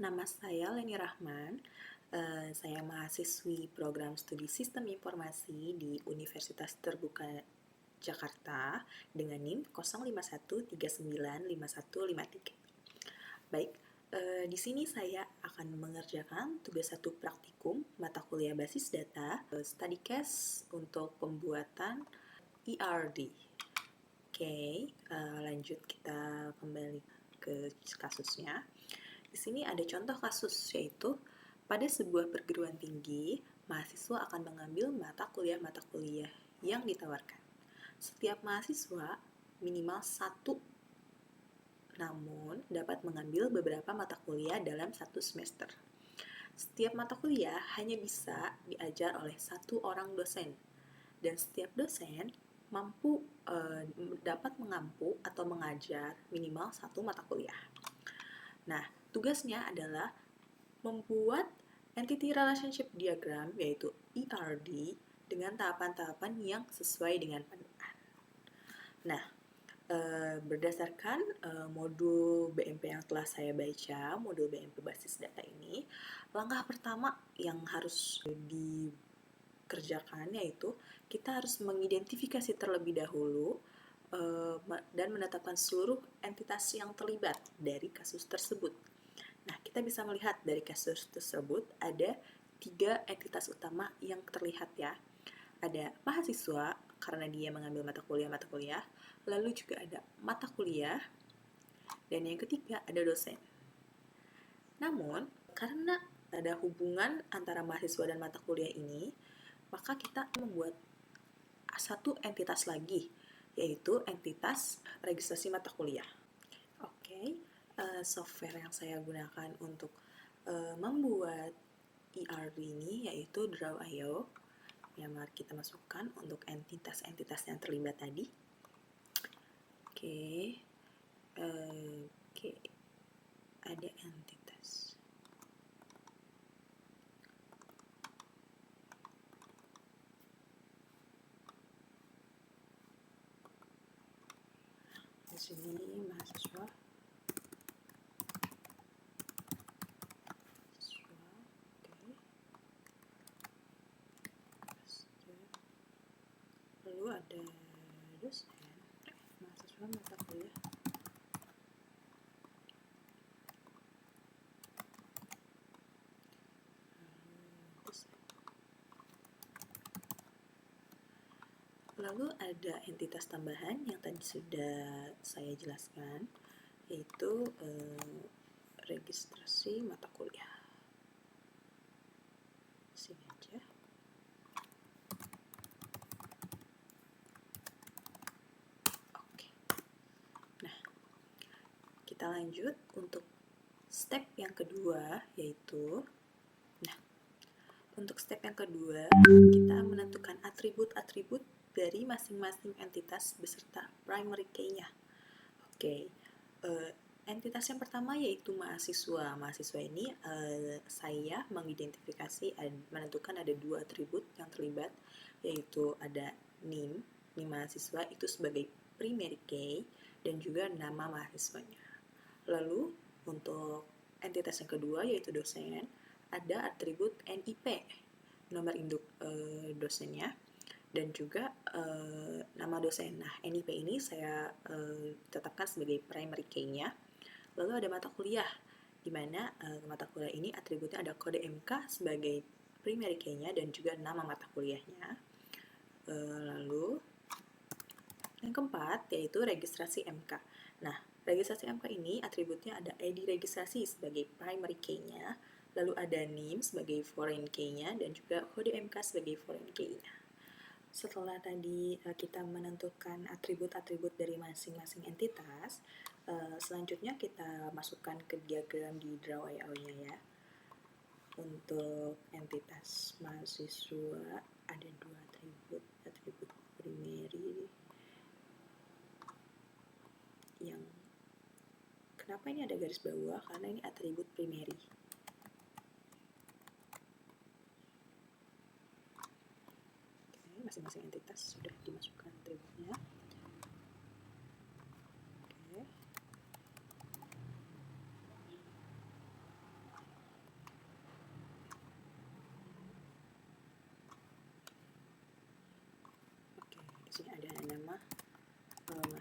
Nama saya Leni Rahman. Saya mahasiswi program studi Sistem Informasi di Universitas Terbuka Jakarta dengan NIM 051395153. Baik, di sini saya akan mengerjakan tugas 1 praktikum mata kuliah basis data, study case untuk pembuatan ERD. Oke, lanjut kita kembali ke kasusnya. Di sini ada contoh kasus, yaitu pada sebuah perguruan tinggi, mahasiswa akan mengambil mata kuliah yang ditawarkan. Setiap mahasiswa minimal 1, namun dapat mengambil beberapa mata kuliah dalam 1 semester. Setiap mata kuliah hanya bisa diajar oleh 1 orang dosen, dan setiap dosen dapat mengampu atau mengajar minimal 1 mata kuliah. Nah, tugasnya adalah membuat Entity Relationship Diagram, yaitu ERD, dengan tahapan-tahapan yang sesuai dengan panduan. Nah, berdasarkan modul BMP yang telah saya baca, modul BMP basis data ini, langkah pertama yang harus dikerjakan yaitu kita harus mengidentifikasi terlebih dahulu dan menetapkan seluruh entitas yang terlibat dari kasus tersebut. Nah, kita bisa melihat dari kasus tersebut ada 3 entitas utama yang terlihat ya. Ada mahasiswa karena dia mengambil mata kuliah, lalu juga ada mata kuliah, dan yang ketiga ada dosen. Namun, karena ada hubungan antara mahasiswa dan mata kuliah ini, maka kita membuat satu entitas lagi, yaitu entitas registrasi mata kuliah. Oke, software yang saya gunakan untuk membuat ERD ini yaitu Draw.io. Ya, mari kita masukkan untuk entitas-entitas yang terlibat tadi. Oke, ada entitas. Di sini mahasiswa. Lalu ada dosen, mahasiswa mata kuliah. Lalu ada entitas tambahan yang tadi sudah saya jelaskan, yaitu registrasi mata kuliah. Sini aja. Oke. Nah, kita lanjut untuk step yang kedua, yaitu untuk step yang kedua, kita menentukan atribut-atribut dari masing-masing entitas beserta primary key-nya. Oke, entitas yang pertama yaitu mahasiswa. Mahasiswa ini saya menentukan ada 2 atribut yang terlibat, yaitu ada NIM mahasiswa itu sebagai primary key, dan juga nama mahasiswanya. Lalu untuk entitas yang kedua yaitu dosen, ada atribut NIP, nomor induk dosennya, dan juga nama dosen. Nah, NIP ini saya tetapkan sebagai primary key-nya. Lalu ada mata kuliah, di mana mata kuliah ini atributnya ada kode MK sebagai primary key-nya dan juga nama mata kuliahnya. Lalu yang keempat yaitu registrasi MK. Nah, registrasi MK ini atributnya ada ID registrasi sebagai primary key-nya, lalu ada NIM sebagai foreign key-nya, dan juga kode MK sebagai foreign key-nya. Setelah tadi kita menentukan atribut-atribut dari masing-masing entitas, selanjutnya kita masukkan ke diagram di Draw.io-nya ya. Untuk entitas mahasiswa ada 2 atribut primary yang kenapa ini ada garis bawah? Karena ini atribut primary. Oke, masing-masing entitas sudah dimasukkan atributnya. Oke.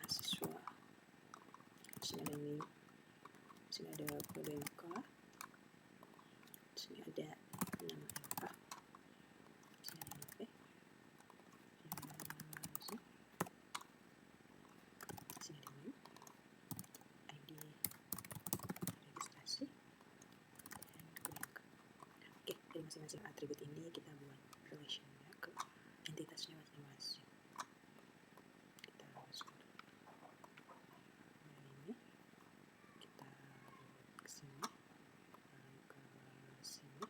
mahasiswa. Di sini ada NIM, di sini ada kode MK, di sini ada nama MK, di sini ada NIP, di sini ada NIM, ID registrasi, dan kode MK. Oke, dari masing-masing atribut ini kita buat relationnya ke entitasnya masing-masing. Kita masukkan ini, kita buat ke sini, lalu ke sini,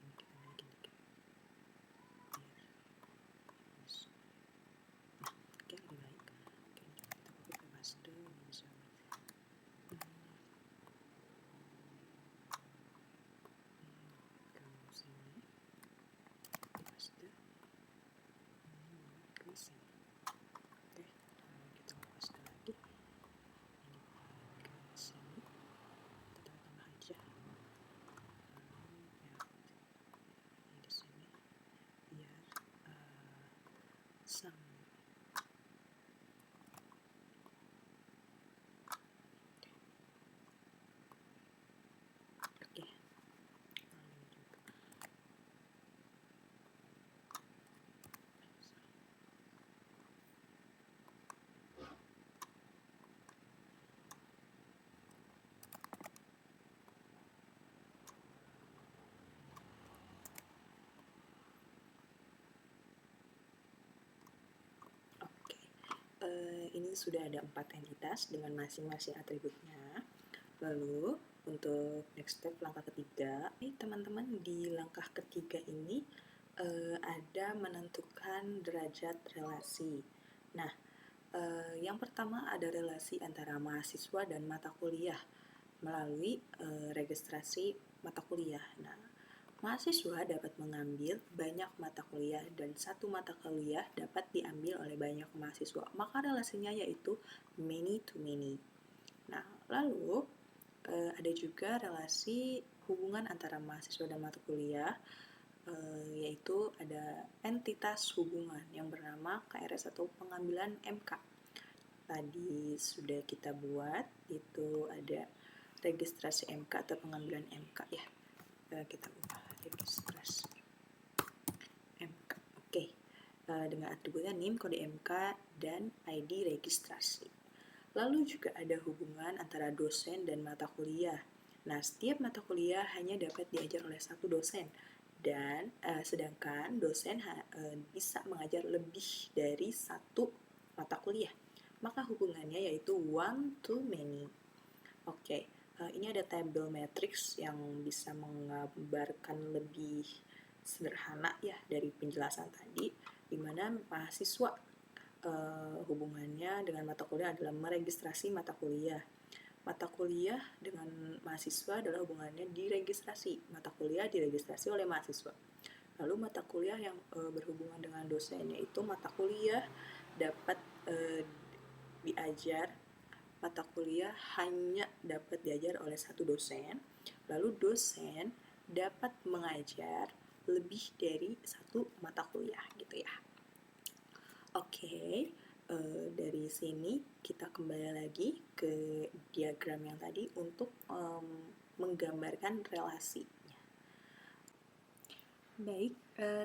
ini kita naikin dikit biar bisa. Nah, oke, lebih baik. Oke, ini kita copy ke paste, ini bisa ke sini, di paste, ini ke sini. Oke, kita paste lagi, ini ke sini, kita tambah aja ya, ini di sini biar sama. Oke, lalu juga oke. Ini sudah ada 4 entitas dengan masing-masing atributnya. Lalu untuk next step langkah ketiga, teman-teman di langkah ketiga ini ada menentukan derajat relasi. Nah, yang pertama ada relasi antara mahasiswa dan mata kuliah melalui registrasi mata kuliah. Nah, mahasiswa dapat mengambil banyak mata kuliah dan satu mata kuliah dapat diambil oleh banyak mahasiswa. Maka relasinya yaitu many to many. Nah, lalu ada juga relasi hubungan antara mahasiswa dan mata kuliah, yaitu ada entitas hubungan yang bernama KRS atau pengambilan MK. Tadi sudah kita buat, itu ada registrasi MK atau pengambilan MK ya. Kita ubah registrasi MK. Oke. Dengan atributnya NIM, kode MK, dan ID registrasi. Lalu juga ada hubungan antara dosen dan mata kuliah. Nah, setiap mata kuliah hanya dapat diajar oleh satu dosen, dan sedangkan dosen bisa mengajar lebih dari satu mata kuliah. Maka hubungannya yaitu one to many. Oke, ini ada tabel matrix yang bisa menggambarkan lebih sederhana ya dari penjelasan tadi, di mana mahasiswa hubungannya dengan mata kuliah adalah meregistrasi mata kuliah. Mata kuliah dengan mahasiswa adalah hubungannya diregistrasi. Mata kuliah diregistrasi oleh mahasiswa. Lalu mata kuliah yang berhubungan dengan dosen, yaitu mata kuliah dapat diajar, mata kuliah hanya dapat diajar oleh satu dosen. Lalu dosen dapat mengajar lebih dari satu mata kuliah gitu ya. Oke, dari sini kita kembali lagi ke diagram yang tadi untuk menggambarkan relasinya. Baik,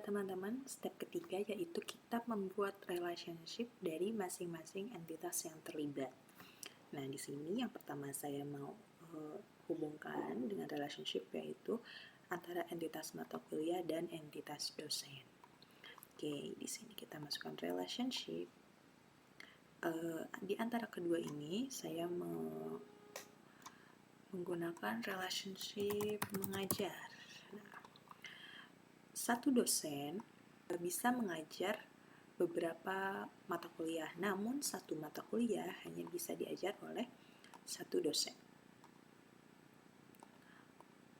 teman-teman, step ketiga yaitu kita membuat relationship dari masing-masing entitas yang terlibat. Nah, di sini yang pertama saya mau hubungkan dengan relationship yaitu antara entitas mata kuliah dan entitas dosen. Oke, di sini kita masukkan relationship. Di antara kedua ini saya menggunakan relationship mengajar. Nah, satu dosen bisa mengajar beberapa mata kuliah, namun satu mata kuliah hanya bisa diajar oleh satu dosen.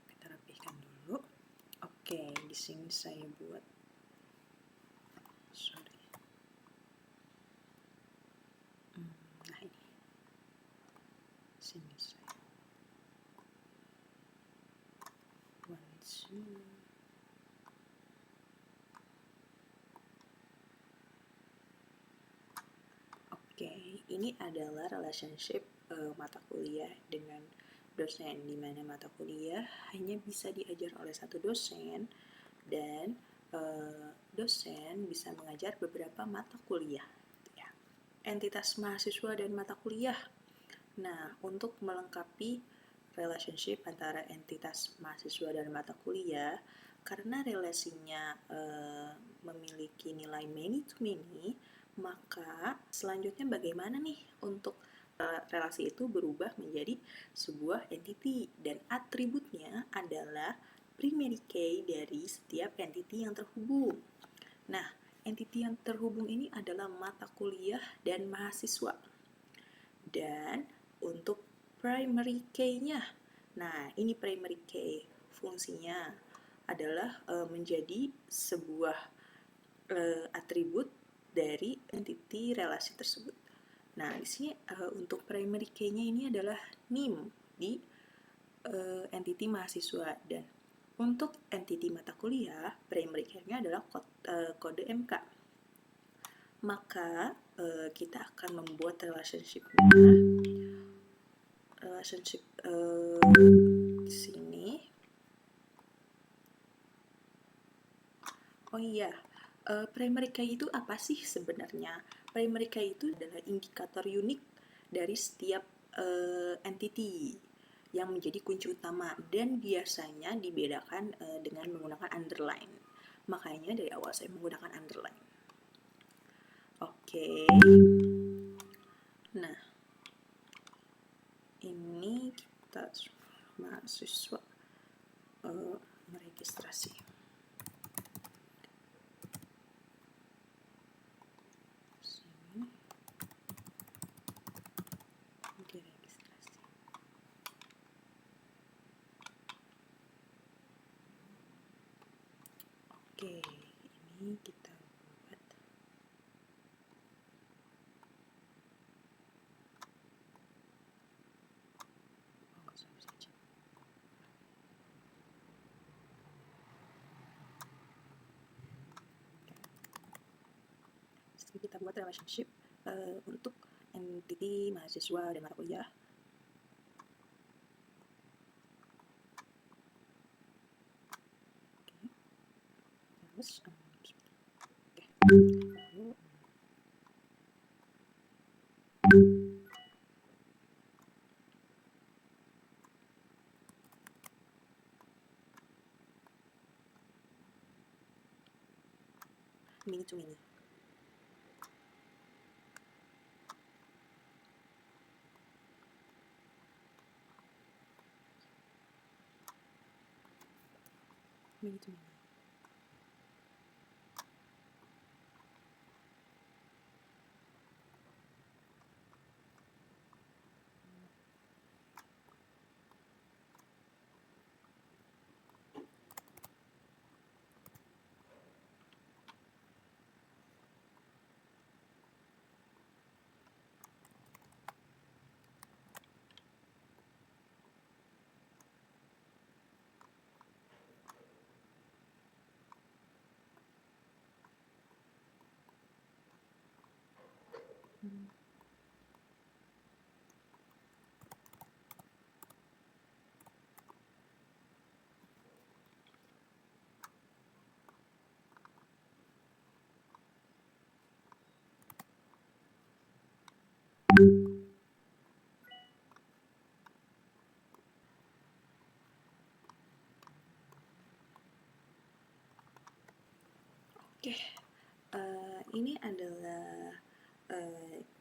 Kita rapihkan dulu. Oke, di sini saya buat nah ini sini saya Oke, ini adalah relationship mata kuliah dengan dosen, di mana mata kuliah hanya bisa diajar oleh satu dosen dan dosen bisa mengajar beberapa mata kuliah. Ya. Entitas mahasiswa dan mata kuliah. Nah, untuk melengkapi relationship antara entitas mahasiswa dan mata kuliah, karena relasinya memiliki nilai many to many, maka selanjutnya bagaimana nih untuk relasi itu berubah menjadi sebuah entity, dan atributnya adalah primary key dari setiap entity yang terhubung. Nah, entity yang terhubung ini adalah mata kuliah dan mahasiswa. Dan untuk primary key-nya, nah ini primary key, fungsinya adalah menjadi sebuah atribut dari entity relasi tersebut. Nah, di sini untuk primary key-nya ini adalah NIM di entity mahasiswa, dan untuk entity mata kuliah, primary key-nya adalah kode MK. Maka kita akan membuat relationship di sini. Oh iya, primary key itu apa sih sebenarnya? Primary key itu adalah indikator unik dari setiap entity yang menjadi kunci utama, dan biasanya dibedakan dengan menggunakan underline. Makanya dari awal saya menggunakan underline. Oke. Nah, ini kita mahasiswa meregistrasi. Sini diregistrasi. Oke, ini kita buat. Kita buat relationship untuk entity mahasiswa dan mata kuliah. Terus many to many. Many to many. Oke, ini adalah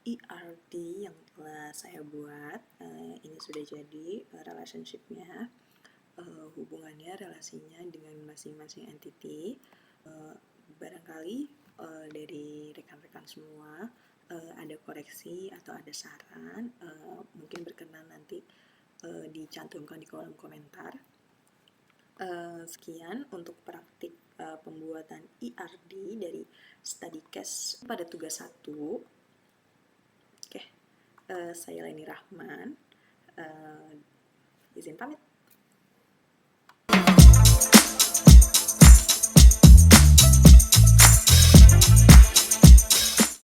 ERD yang telah saya buat. Ini sudah jadi relationship-nya, hubungannya, relasinya dengan masing-masing entity. Barangkali dari rekan-rekan semua ada koreksi atau ada saran, mungkin berkenan nanti dicantumkan di kolom komentar. Sekian untuk praktik pembuatan ERD dari study case pada tugas 1. Oke, saya Leni Rahman, izin pamit.